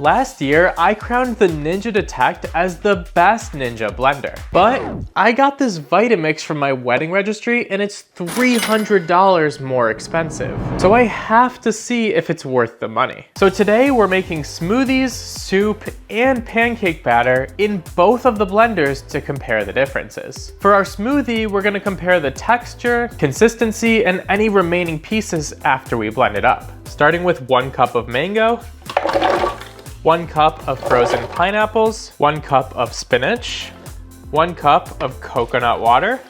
Last year, I crowned the Ninja Detect as the best Ninja blender, but I got this Vitamix from my wedding registry and it's $300 more expensive. So I have to see if it's worth the money. So today we're making smoothies, soup, and pancake batter in both of the blenders to compare the differences. For our smoothie, we're gonna compare the texture, consistency, and any remaining pieces after we blend it up. Starting with 1 cup of mango, 1 cup of frozen pineapples, 1 cup of spinach, 1 cup of coconut water,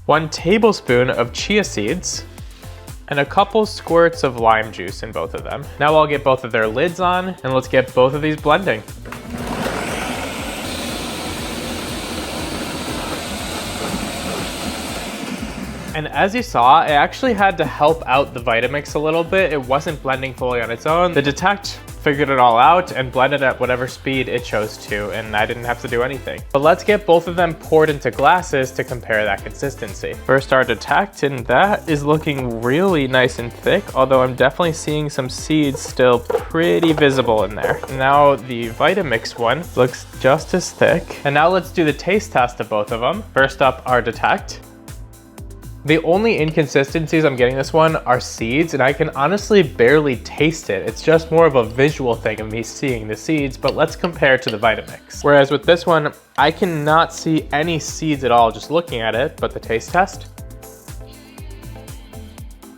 1 tablespoon of chia seeds, and a couple squirts of lime juice in both of them. Now I'll get both of their lids on and let's get both of these blending. And as you saw, I actually had to help out the Vitamix a little bit. It wasn't blending fully on its own. The Detect figured it all out and blended at whatever speed it chose to, and I didn't have to do anything. But let's get both of them poured into glasses to compare that consistency. First our Detect, and that is looking really nice and thick, although I'm definitely seeing some seeds still pretty visible in there. Now the Vitamix one looks just as thick. And now let's do the taste test of both of them. First up, our Detect. The only inconsistencies I'm getting this one are seeds, and I can honestly barely taste it. It's just more of a visual thing of me seeing the seeds, but let's compare to the Vitamix. Whereas with this one, I cannot see any seeds at all just looking at it, but the taste test.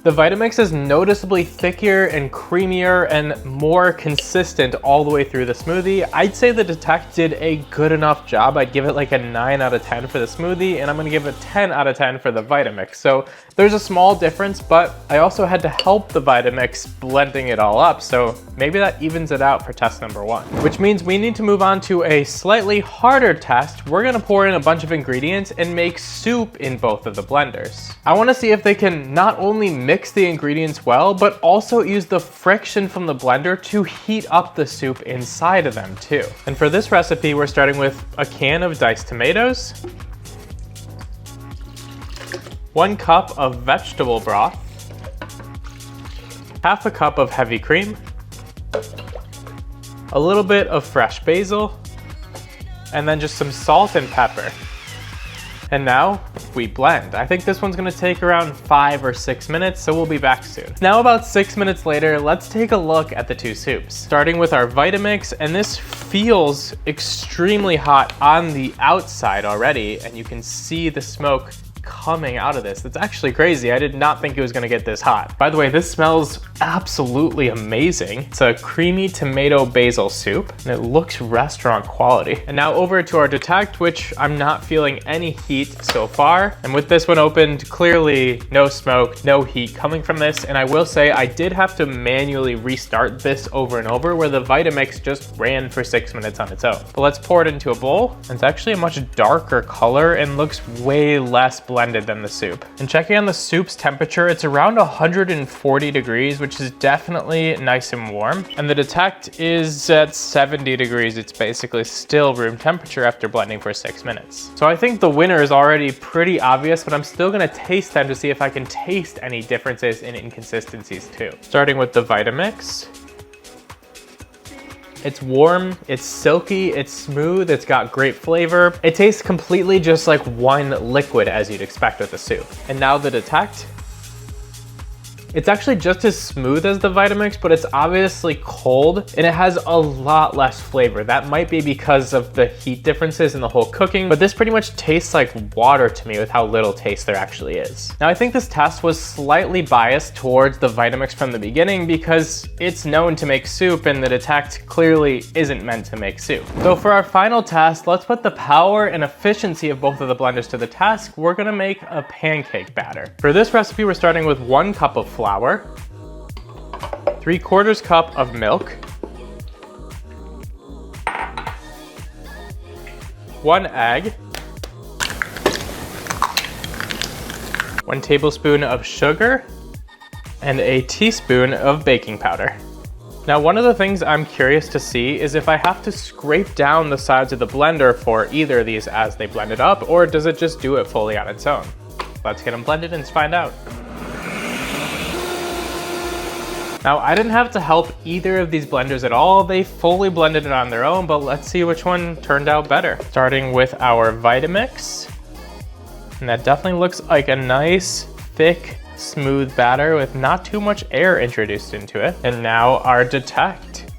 The Vitamix is noticeably thicker and creamier and more consistent all the way through the smoothie. I'd say the Detect did a good enough job. I'd give it like a 9 out of 10 for the smoothie, and I'm gonna give it 10 out of 10 for the Vitamix. So there's a small difference, but I also had to help the Vitamix blending it all up. So maybe that evens it out for test number 1, which means we need to move on to a slightly harder test. We're gonna pour in a bunch of ingredients and make soup in both of the blenders. I wanna see if they can not only mix the ingredients well, but also use the friction from the blender to heat up the soup inside of them too. And for this recipe, we're starting with a can of diced tomatoes, 1 cup of vegetable broth, half a cup of heavy cream, a little bit of fresh basil, and then just some salt and pepper. And now we blend. I think this one's gonna take around 5 or 6 minutes, so we'll be back soon. Now about 6 minutes later, let's take a look at the 2 soups. Starting with our Vitamix, and this feels extremely hot on the outside already, and you can see the smoke coming out of this. That's actually crazy. I did not think it was gonna get this hot. By the way, this smells absolutely amazing. It's a creamy tomato basil soup, and it looks restaurant quality. And now over to our Detect, which I'm not feeling any heat so far. And with this one opened, clearly no smoke, no heat coming from this. And I will say I did have to manually restart this over and over, where the Vitamix just ran for 6 minutes on its own. But let's pour it into a bowl. It's actually a much darker color and looks way less blended than the soup. And checking on the soup's temperature, it's around 140 degrees, which is definitely nice and warm. And the Detect is at 70 degrees. It's basically still room temperature after blending for 6 minutes. So I think the winner is already pretty obvious, but I'm still gonna taste them to see if I can taste any differences in inconsistencies too. Starting with the Vitamix. It's warm, it's silky, it's smooth, it's got great flavor. It tastes completely just like one liquid as you'd expect with a soup. And now the Detect. It's actually just as smooth as the Vitamix, but it's obviously cold and it has a lot less flavor. That might be because of the heat differences in the whole cooking, but this pretty much tastes like water to me with how little taste there actually is. Now I think this test was slightly biased towards the Vitamix from the beginning because it's known to make soup and the Detect clearly isn't meant to make soup. So for our final test, let's put the power and efficiency of both of the blenders to the task. We're gonna make a pancake batter. For this recipe, we're starting with 1 cup of flour, 3/4 cup of milk, 1 egg, 1 tablespoon of sugar, and a teaspoon of baking powder. Now, one of the things I'm curious to see is if I have to scrape down the sides of the blender for either of these as they blend it up, or does it just do it fully on its own? Let's get them blended and find out. Now, I didn't have to help either of these blenders at all. They fully blended it on their own, but let's see which one turned out better. Starting with our Vitamix. And that definitely looks like a nice, thick, smooth batter with not too much air introduced into it. And now our Detect.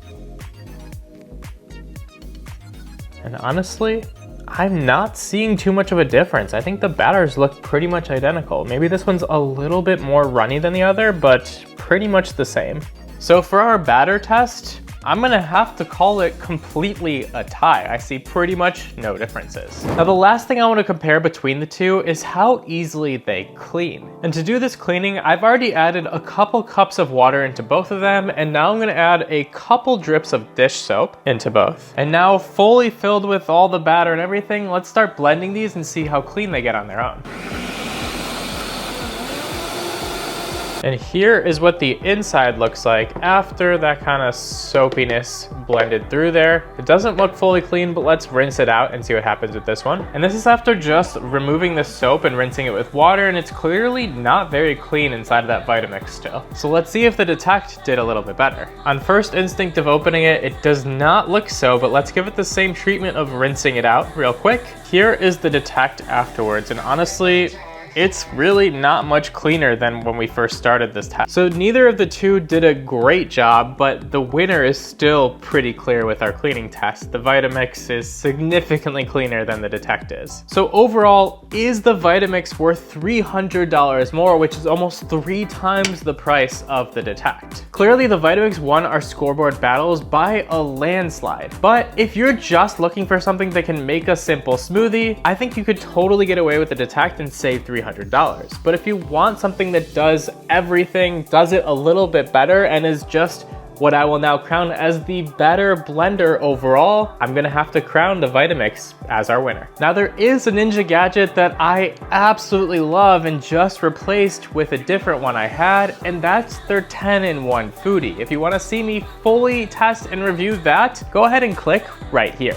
And honestly, I'm not seeing too much of a difference. I think the batters look pretty much identical. Maybe this one's a little bit more runny than the other, but pretty much the same. So for our batter test, I'm gonna have to call it completely a tie. I see pretty much no differences. Now the last thing I wanna compare between the two is how easily they clean. And to do this cleaning, I've already added a couple cups of water into both of them, and now I'm gonna add a couple drips of dish soap into both. And now fully filled with all the batter and everything, let's start blending these and see how clean they get on their own. And here is what the inside looks like after that kind of soapiness blended through there. It doesn't look fully clean, but let's rinse it out and see what happens with this one. And this is after just removing the soap and rinsing it with water, and it's clearly not very clean inside of that Vitamix still. So let's see if the Detect did a little bit better. On first instinct of opening it, it does not look so, but let's give it the same treatment of rinsing it out real quick. Here is the Detect afterwards, and honestly, it's really not much cleaner than when we first started this test. So neither of the two did a great job, but the winner is still pretty clear with our cleaning test. The Vitamix is significantly cleaner than the Detect is. So overall, is the Vitamix worth $300 more, which is almost 3 times the price of the Detect? Clearly the Vitamix won our scoreboard battles by a landslide, but if you're just looking for something that can make a simple smoothie, I think you could totally get away with the Detect and save $300. But if you want something that does everything, does it a little bit better, and is just what I will now crown as the better blender overall, I'm gonna have to crown the Vitamix as our winner. Now there is a Ninja gadget that I absolutely love and just replaced with a different one I had, and that's their 10-in-1 foodie. If you wanna see me fully test and review that, go ahead and click right here.